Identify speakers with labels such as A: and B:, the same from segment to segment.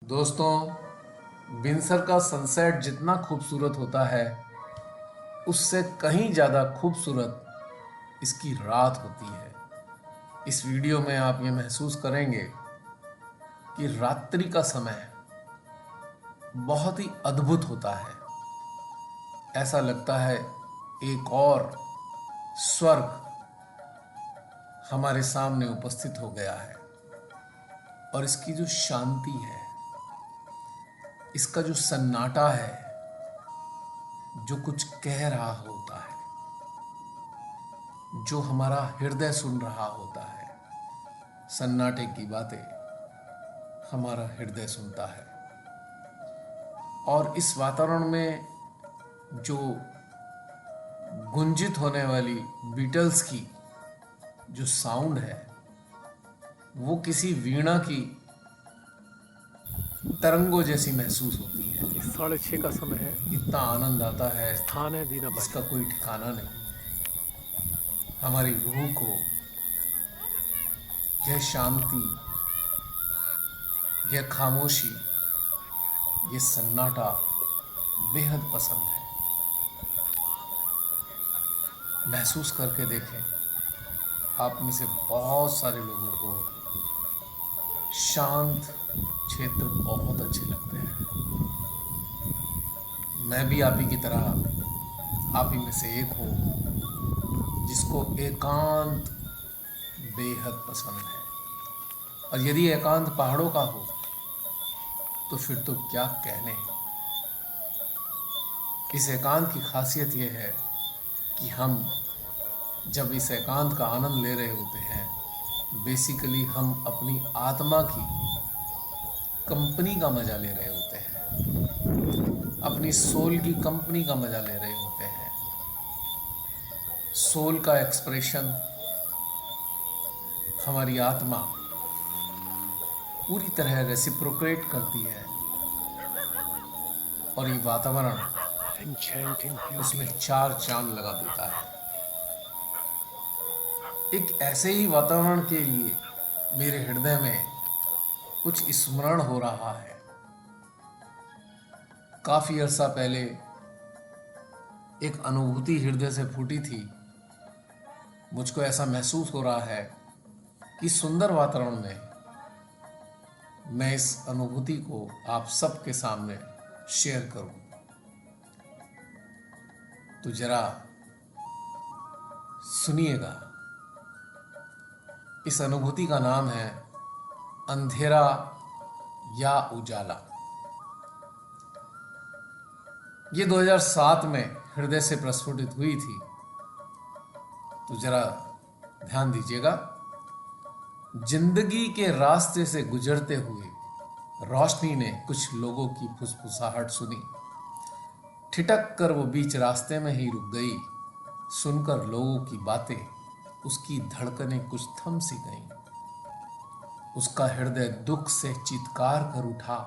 A: दोस्तों, बिनसर का सनसेट जितना खूबसूरत होता है उससे कहीं ज़्यादा खूबसूरत इसकी रात होती है। इस वीडियो में आप ये महसूस करेंगे कि रात्रि का समय बहुत ही अद्भुत होता है। ऐसा लगता है एक और स्वर्ग हमारे सामने उपस्थित हो गया है। और इसकी जो शांति है, इसका जो सन्नाटा है, जो कुछ कह रहा होता है, जो हमारा हृदय सुन रहा होता है, सन्नाटे की बातें हमारा हृदय सुनता है। और इस वातावरण में जो गुंजित होने वाली बीटल्स की जो साउंड है, वो किसी वीणा की तरंगों जैसी महसूस होती है।
B: 6:30 का समय है।
A: इतना आनंद आता है
B: स्थान है दीना
A: जिसका
B: बाजार।
A: कोई ठिकाना नहीं। हमारी रूह को यह शांति, यह खामोशी, यह सन्नाटा बेहद पसंद है। महसूस करके देखें, आप में से बहुत सारे लोगों को शांत क्षेत्र बहुत अच्छे लगते हैं। मैं भी आप ही की तरह आप ही में से एक हूँ जिसको एकांत बेहद पसंद है। और यदि एकांत पहाड़ों का हो तो फिर तो क्या कहने। इस एकांत की खासियत यह है कि हम जब इस एकांत का आनंद ले रहे होते हैं, बेसिकली हम अपनी आत्मा की कंपनी का मजा ले रहे होते हैं, अपनी सोल की कंपनी का मजा ले रहे होते हैं। सोल का एक्सप्रेशन हमारी आत्मा पूरी तरह रेसिप्रोकेट करती है और ये वातावरण
B: Enchanting
A: उसमें
B: beauty.
A: चार चांद लगा देता है। एक ऐसे ही वातावरण के लिए मेरे हृदय में कुछ स्मरण हो रहा है। काफी अरसा पहले एक अनुभूति हृदय से फूटी थी। मुझको ऐसा महसूस हो रहा है कि सुंदर वातावरण में मैं इस अनुभूति को आप सबके सामने शेयर करूं। तो जरा सुनिएगा। इस अनुभूति का नाम है अंधेरा या उजाला। ये 2007 में हृदय से प्रस्फुटित हुई थी। तो जरा ध्यान दीजिएगा। जिंदगी के रास्ते से गुजरते हुए रोशनी ने कुछ लोगों की फुसफुसाहट सुनी। ठिठक कर वो बीच रास्ते में ही रुक गई। सुनकर लोगों की बातें उसकी धड़कनें कुछ थम सी गईं। उसका हृदय दुख से चित्कार कर उठा।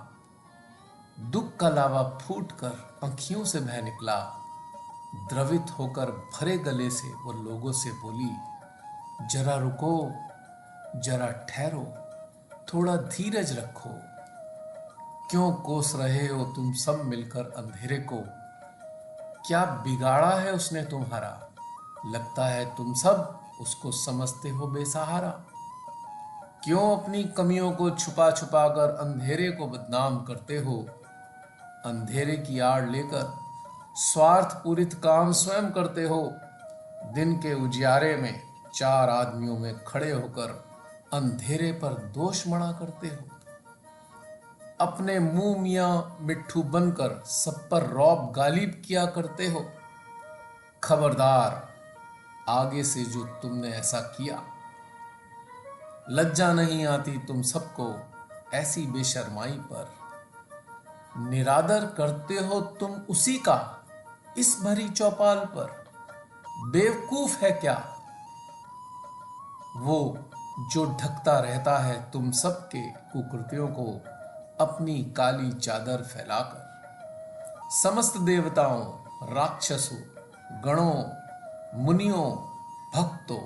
A: दुख का लावा फूट कर आंखियों से बह निकला। द्रवित होकर भरे गले से वो लोगों से बोली, जरा रुको, जरा ठहरो, थोड़ा धीरज रखो। क्यों कोस रहे हो तुम सब मिलकर अंधेरे को? क्या बिगाड़ा है उसने तुम्हारा? लगता है तुम सब उसको समझते हो बेसहारा। क्यों अपनी कमियों को छुपा छुपा कर अंधेरे को बदनाम करते हो? अंधेरे की आड़ लेकर स्वार्थ पूरित काम स्वयं करते हो। दिन के उजियारे में चार आदमियों में खड़े होकर अंधेरे पर दोष मढ़ा करते हो। अपने मुंह मियां मिट्ठू बनकर सब पर रौब गालिब किया करते हो। खबरदार, आगे से जो तुमने ऐसा किया, लज्जा नहीं आती तुम सबको ऐसी बेशर्माई पर। निरादर करते हो तुम उसी का इस भरी चौपाल पर। बेवकूफ है क्या वो जो ढकता रहता है तुम सबके कुकृतियों को अपनी काली चादर फैलाकर। समस्त देवताओं, राक्षसों, गणों, मुनियों, भक्तों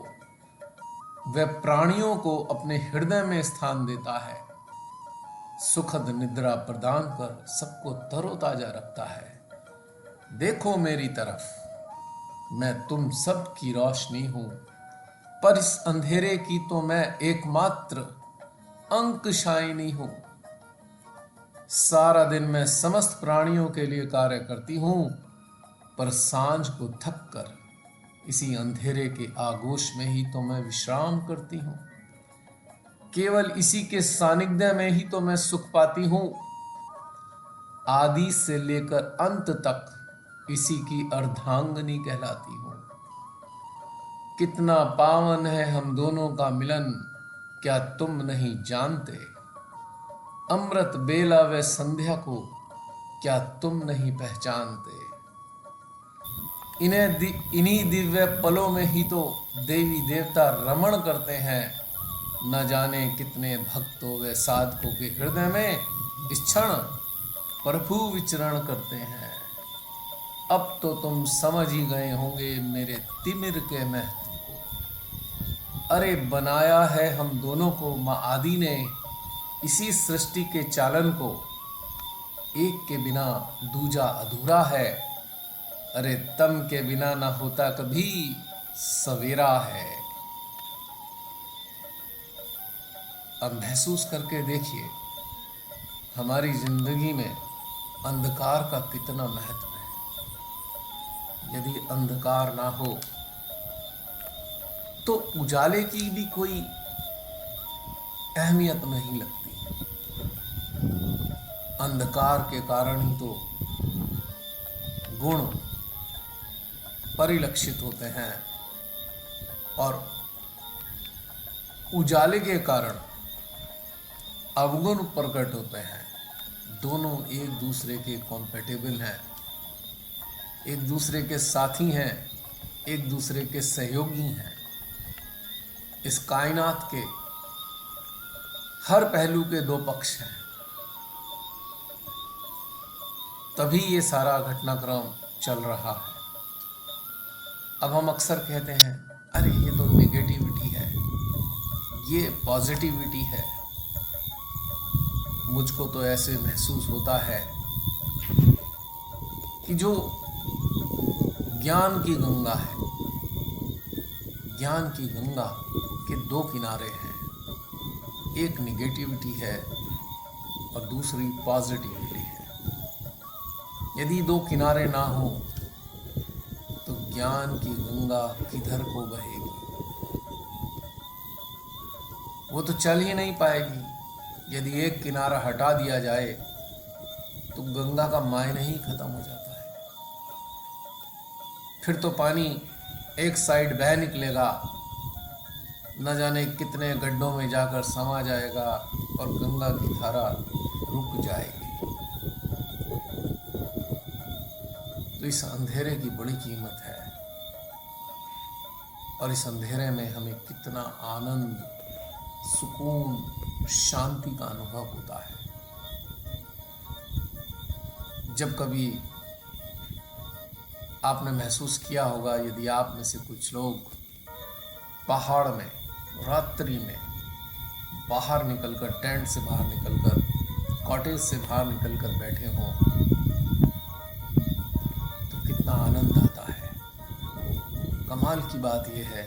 A: व प्राणियों को अपने हृदय में स्थान देता है। सुखद निद्रा प्रदान कर सबको तरोताजा रखता है। देखो मेरी तरफ, मैं तुम सब की रोशनी हूं, पर इस अंधेरे की तो मैं एकमात्र अंकशायनी हूं। सारा दिन मैं समस्त प्राणियों के लिए कार्य करती हूं, पर सांझ को थक कर इसी अंधेरे के आगोश में ही तो मैं विश्राम करती हूं। केवल इसी के सानिध्य में ही तो मैं सुख पाती हूं। आदि से लेकर अंत तक इसी की अर्धांगिनी कहलाती हूं। कितना पावन है हम दोनों का मिलन, क्या तुम नहीं जानते? अमृत बेला व संध्या को क्या तुम नहीं पहचानते? इन्हीं दिव्य पलों में ही तो देवी देवता रमण करते हैं। न जाने कितने भक्तों व साधकों के हृदय में इस क्षण प्रभु विचरण करते हैं। अब तो तुम समझ ही गए होंगे मेरे तिमिर के महत्व को। अरे बनाया है हम दोनों को माँ आदि ने, इसी सृष्टि के चालन को। एक के बिना दूजा अधूरा है, अरे तम के बिना ना होता कभी सवेरा है। अब महसूस करके देखिए हमारी जिंदगी में अंधकार का कितना महत्व है। यदि अंधकार ना हो तो उजाले की भी कोई अहमियत नहीं लगती। अंधकार के कारण ही तो गुण परिलक्षित होते हैं और उजाले के कारण अवगुण प्रकट होते हैं। दोनों एक दूसरे के कॉम्पेटेबल हैं, एक दूसरे के साथी हैं, एक दूसरे के सहयोगी हैं। इस कायनात के हर पहलू के दो पक्ष हैं, तभी ये सारा घटनाक्रम चल रहा है। अब हम अक्सर कहते हैं अरे ये तो नेगेटिविटी है, ये पॉजिटिविटी है। मुझको तो ऐसे महसूस होता है कि जो ज्ञान की गंगा है, ज्ञान की गंगा के दो किनारे हैं। एक नेगेटिविटी है और दूसरी पॉजिटिविटी है। यदि दो किनारे ना हो तो ज्ञान की गंगा किधर को बहेगी? वो तो चल ही नहीं पाएगी। यदि एक किनारा हटा दिया जाए तो गंगा का मायने ही खत्म हो जाता है। फिर तो पानी एक साइड बह निकलेगा, न जाने कितने गड्ढों में जाकर समा जाएगा और गंगा की धारा रुक जाएगी। तो इस अंधेरे की बड़ी कीमत है और इस अंधेरे में हमें कितना आनंद, सुकून, शांति का अनुभव होता है। जब कभी आपने महसूस किया होगा, यदि आप में से कुछ लोग पहाड़ में रात्रि में बाहर निकलकर, टेंट से बाहर निकलकर, कॉटेज से बाहर निकलकर बैठे हों, तो कितना आनंद आता है। कमाल की बात यह है,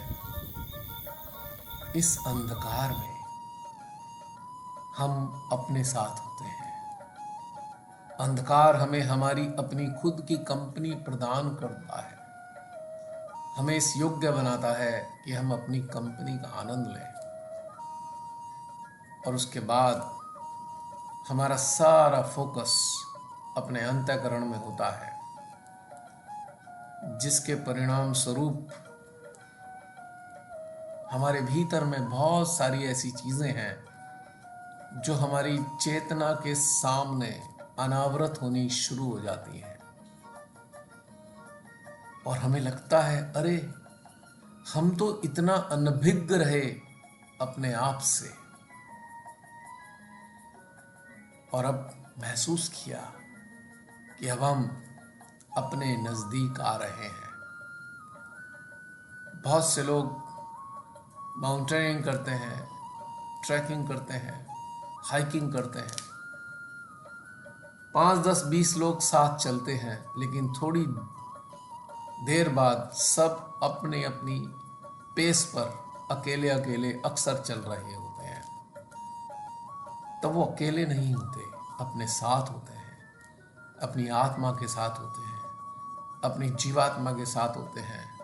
A: इस अंधकार में हम अपने साथ होते हैं। अंधकार हमें हमारी अपनी खुद की कंपनी प्रदान करता है, हमें इस योग्य बनाता है कि हम अपनी कंपनी का आनंद लें। और उसके बाद हमारा सारा फोकस अपने अंतःकरण में होता है, जिसके परिणाम स्वरूप हमारे भीतर में बहुत सारी ऐसी चीजें हैं जो हमारी चेतना के सामने अनावृत होनी शुरू हो जाती हैं और हमें लगता है अरे हम तो इतना अनभिज्ञ रहे अपने आप से, और अब महसूस किया कि अब हम अपने नजदीक आ रहे हैं। बहुत से लोग माउंटेनिंग करते हैं, ट्रैकिंग करते हैं, हाइकिंग करते हैं, 5, 10, 20 लोग साथ चलते हैं, लेकिन थोड़ी देर बाद सब अपनी अपनी पेस पर अकेले अकेले अक्सर चल रहे होते हैं। तब वो अकेले नहीं होते, अपने साथ होते हैं, अपनी आत्मा के साथ होते हैं, अपनी जीवात्मा के साथ होते हैं,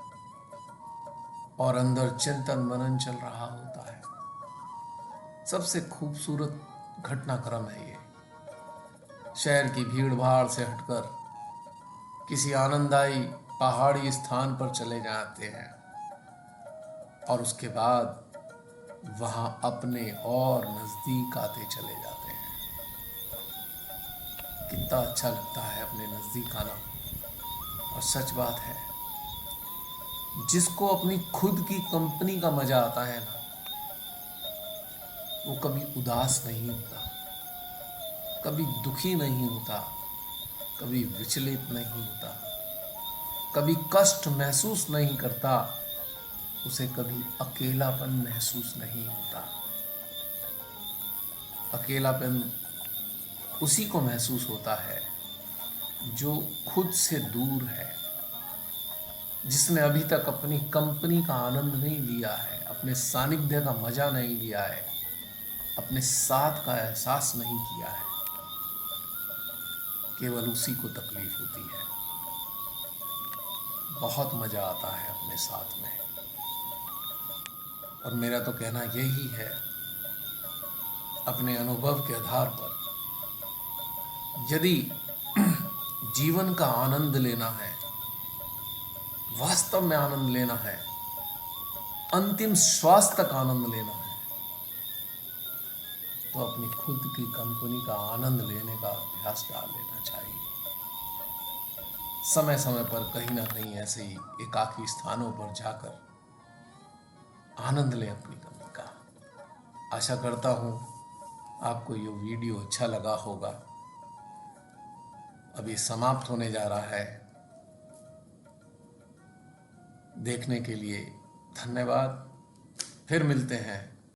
A: और अंदर चिंतन मनन चल रहा होता है। सबसे खूबसूरत घटनाक्रम है ये। शहर की भीड़ भाड़ से हटकर किसी आनंददायी पहाड़ी स्थान पर चले जाते हैं और उसके बाद वहां अपने और नजदीक आते चले जाते हैं। कितना अच्छा लगता है अपने नजदीक आना। और सच बात है, जिसको अपनी खुद की कंपनी का मजा आता है ना, वो कभी उदास नहीं होता, कभी दुखी नहीं होता, कभी विचलित नहीं होता, कभी कष्ट महसूस नहीं करता, उसे कभी अकेलापन महसूस नहीं होता। अकेलापन उसी को महसूस होता है जो खुद से दूर है, जिसने अभी तक अपनी कंपनी का आनंद नहीं लिया है, अपने सानिध्य का मजा नहीं लिया है, अपने साथ का एहसास नहीं किया है। केवल उसी को तकलीफ होती है। बहुत मजा आता है अपने साथ में। और मेरा तो कहना यही है, अपने अनुभव के आधार पर, यदि जीवन का आनंद लेना है, वास्तव में आनंद लेना है, अंतिम श्वास तक आनंद लेना है, तो अपनी खुद की कंपनी का आनंद लेने का अभ्यास डाल लेना चाहिए। समय समय पर कहीं ना कहीं ऐसे ही एकाकी स्थानों पर जाकर आनंद लें अपनी कंपनी का। आशा करता हूं आपको ये वीडियो अच्छा लगा होगा। अभी समाप्त होने जा रहा है। देखने के लिए धन्यवाद। फिर मिलते हैं